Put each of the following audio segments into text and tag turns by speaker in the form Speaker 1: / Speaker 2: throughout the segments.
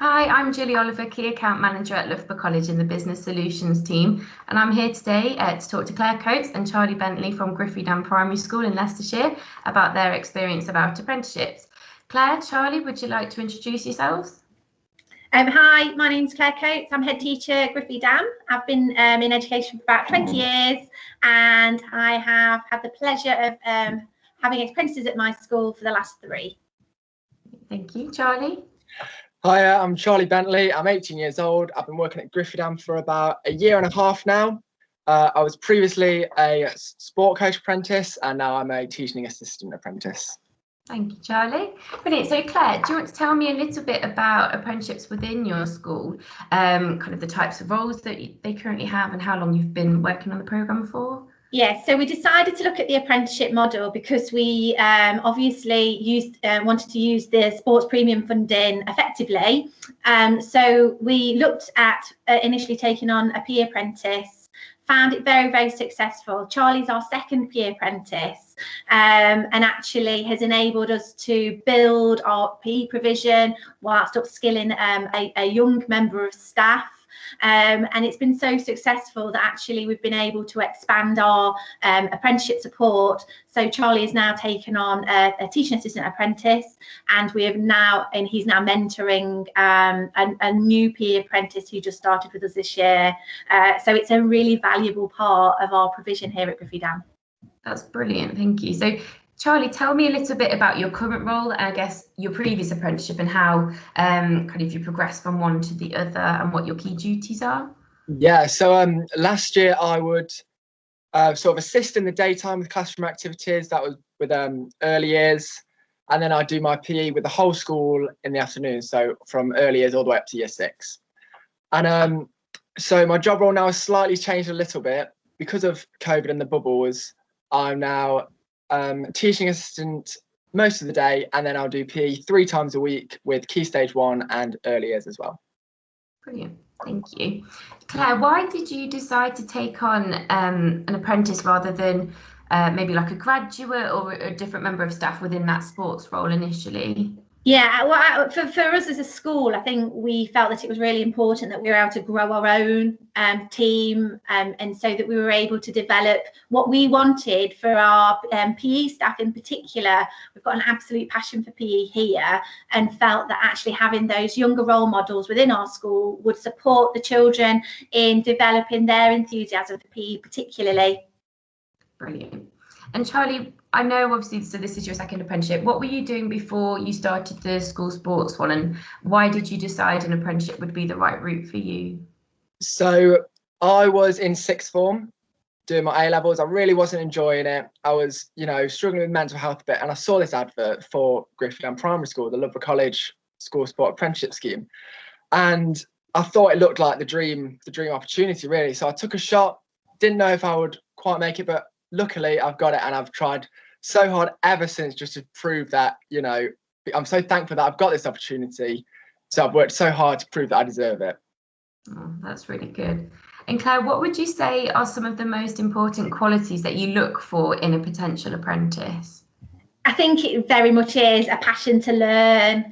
Speaker 1: Hi, I'm Julie Oliver, Key Account Manager at Loughborough College in the Business Solutions team, and I'm here today to talk to Claire Coates and Charlie Bentley from Griffydam Primary School in Leicestershire about their experience about apprenticeships. Claire, Charlie, would you like to introduce yourselves?
Speaker 2: Hi, my name's Claire Coates. I'm head teacher at Griffydam. I've been in education for about 20 years, and I have had the pleasure of having apprentices at my school for the last 3.
Speaker 1: Thank you. Charlie?
Speaker 3: Hi, I'm Charlie Bentley. I'm 18 years old. I've been working at Griffydam for about a year and a half now. I was previously a sport coach apprentice, and now I'm a teaching assistant apprentice.
Speaker 1: Thank you, Charlie. Brilliant. So, Claire, do you want to tell me a little bit about apprenticeships within your school, kind of the types of roles that they currently have and how long you've been working on the programme for?
Speaker 2: Yes, so we decided to look at the apprenticeship model because we obviously wanted to use the sports premium funding effectively. So we looked at initially taking on a PE apprentice, found it very, very successful. Charlie's our second PE apprentice and actually has enabled us to build our PE provision whilst upskilling a young member of staff. And it's been so successful that actually we've been able to expand our apprenticeship support. So Charlie has now taken on a teaching assistant apprentice, and he's now mentoring a new PE apprentice who just started with us this year. So it's a really valuable part of our provision here at Griffydam.
Speaker 1: That's brilliant, thank you. So Charlie, tell me a little bit about your current role and I guess your previous apprenticeship and how kind of you progress from one to the other and what your key duties are.
Speaker 3: Yeah, so last year I would sort of assist in the daytime with classroom activities. That was with early years, and then I do my PE with the whole school in the afternoon, so from early years all the way up to year 6. And so my job role now has slightly changed a little bit because of COVID and the bubbles. I'm now teaching assistant most of the day, and then I'll do PE 3 times a week with Key Stage 1 and early years as well.
Speaker 1: Brilliant, thank you. Claire, why did you decide to take on an apprentice rather than maybe like a graduate or a different member of staff within that sports role initially?
Speaker 2: Yeah, well, for us as a school, I think we felt that it was really important that we were able to grow our own team and so that we were able to develop what we wanted for our PE staff in particular. We've got an absolute passion for PE here and felt that actually having those younger role models within our school would support the children in developing their enthusiasm for PE particularly.
Speaker 1: Brilliant. And Charlie, I know obviously, so this is your second apprenticeship. What were you doing before you started the school sports one, and why did you decide an apprenticeship would be the right route for you?
Speaker 3: So I was in 6th form doing my A-levels. I really wasn't enjoying it. I was, struggling with mental health a bit, and I saw this advert for Griffydam Primary School, the Loughborough College School Sport Apprenticeship Scheme, and I thought it looked like the dream opportunity really. So I took a shot. Didn't know if I would quite make it, but luckily I've got it, and I've tried so hard ever since just to prove that, I'm so thankful that I've got this opportunity. So I've worked so hard to prove that I deserve it.
Speaker 1: Oh, that's really good. And Claire, what would you say are some of the most important qualities that you look for in a potential apprentice?
Speaker 2: I think it very much is a passion to learn.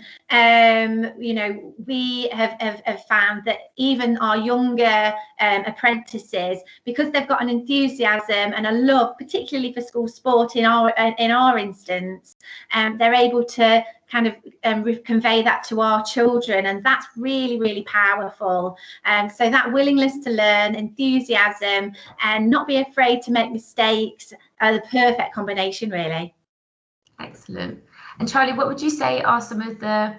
Speaker 2: We have found that even our younger apprentices, because they've got an enthusiasm and a love, particularly for school sport in our instance, they're able to kind of convey that to our children, and that's really, really powerful. So that willingness to learn, enthusiasm, and not be afraid to make mistakes are the perfect combination, really.
Speaker 1: Excellent. And Charlie, what would you say are some of the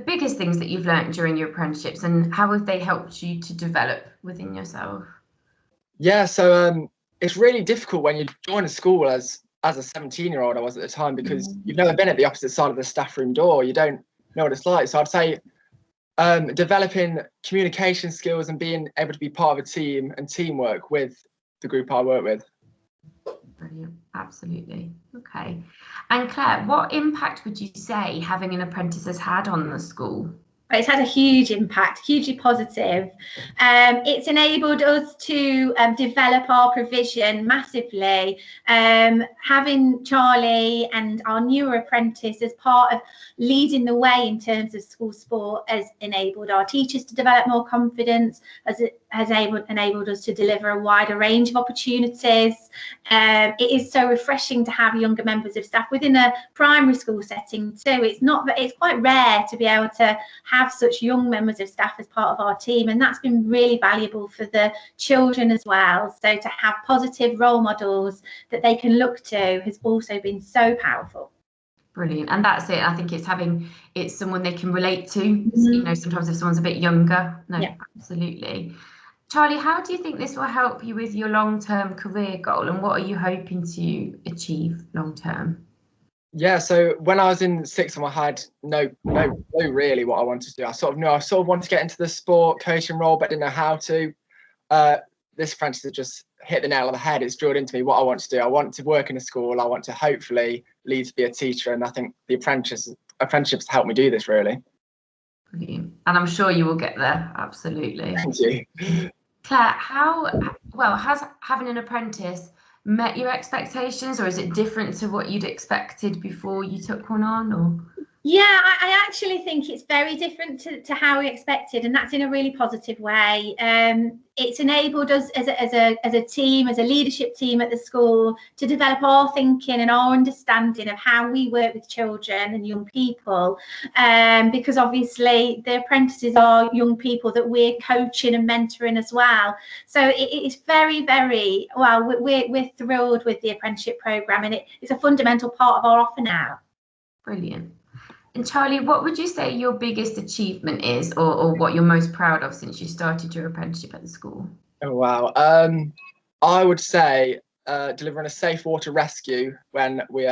Speaker 1: biggest things that you've learned during your apprenticeships, and how have they helped you to develop within yourself?
Speaker 3: Yeah, so it's really difficult when you join a school as a 17-year-old I was at the time, because you've never been at the opposite side of the staff room door. You don't know what it's like. So I'd say developing communication skills and being able to be part of a team and teamwork with the group I work with.
Speaker 1: Brilliant, absolutely. Okay. And Claire, what impact would you say having an apprentice has had on the school?
Speaker 2: It's had a huge impact, hugely positive. It's enabled us to develop our provision massively. Having Charlie and our newer apprentice as part of leading the way in terms of school sport has enabled our teachers to develop more confidence, as it has enabled us to deliver a wider range of opportunities. It is so refreshing to have younger members of staff within a primary school setting too. It's quite rare to be able to have such young members of staff as part of our team, and that's been really valuable for the children as well. So to have positive role models that they can look to has also been so powerful.
Speaker 1: Brilliant. And that's it. I think it's someone they can relate to. You know, sometimes if someone's a bit younger. No, yeah. Absolutely. Charlie, how do you think this will help you with your long-term career goal, and what are you hoping to achieve long-term?
Speaker 3: Yeah, so when I was in sixth form, I had no really what I wanted to do. I sort of knew I wanted to get into the sport coaching role, but didn't know how to. This apprenticeship just hit the nail on the head. It's drilled into me what I want to do. I want to work in a school. I want to hopefully lead to be a teacher, and I think the apprenticeships helped me do this, really.
Speaker 1: Brilliant. And I'm sure you will get there. Absolutely.
Speaker 3: Thank you.
Speaker 1: Claire, has having an apprentice met your expectations, or is it different to what you'd expected before you took one on? Or
Speaker 2: yeah, I actually think it's very different to how we expected, and that's in a really positive way. It's enabled us as a team, as a leadership team at the school, to develop our thinking and our understanding of how we work with children and young people, because obviously the apprentices are young people that we're coaching and mentoring as well. So it's very, very well. We're thrilled with the apprenticeship programme, and it's a fundamental part of our offer now.
Speaker 1: Brilliant. And Charlie, what would you say your biggest achievement is, or what you're most proud of since you started your apprenticeship at the school?
Speaker 3: Oh, wow. I would say delivering a safe water rescue when we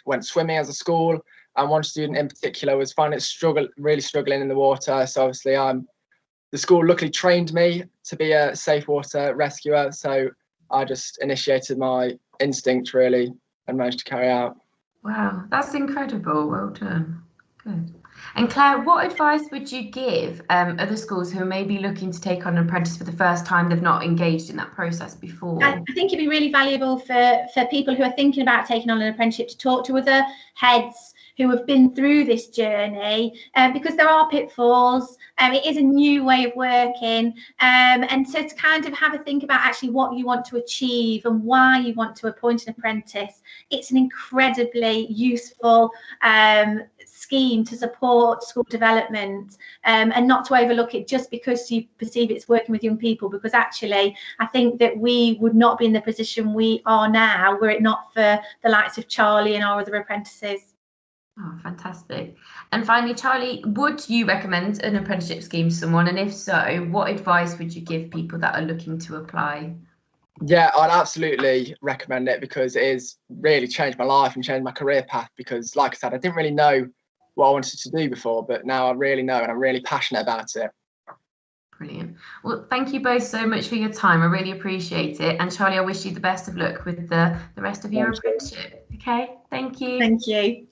Speaker 3: went swimming as a school, and one student in particular was finding it really struggling in the water. So obviously the school luckily trained me to be a safe water rescuer. So I just initiated my instinct really and managed to carry out.
Speaker 1: Wow, that's incredible. Well done. Good. And Claire, what advice would you give other schools who are maybe looking to take on an apprentice for the first time? They've not engaged in that process before.
Speaker 2: I think it'd be really valuable for people who are thinking about taking on an apprenticeship to talk to other heads who have been through this journey, because there are pitfalls. It is a new way of working, and so to kind of have a think about actually what you want to achieve and why you want to appoint an apprentice. It's an incredibly useful scheme to support school development, and not to overlook it just because you perceive it's working with young people, because actually I think that we would not be in the position we are now were it not for the likes of Charlie and our other apprentices.
Speaker 1: Oh, fantastic. And finally, Charlie, would you recommend an apprenticeship scheme to someone? And if so, what advice would you give people that are looking to apply?
Speaker 3: Yeah, I'd absolutely recommend it, because it has really changed my life and changed my career path. Because like I said, I didn't really know what I wanted to do before, but now I really know, and I'm really passionate about it.
Speaker 1: Brilliant. Well, thank you both so much for your time. I really appreciate it. And Charlie, I wish you the best of luck with the rest of your apprenticeship. Okay, thank you.
Speaker 2: Thank you.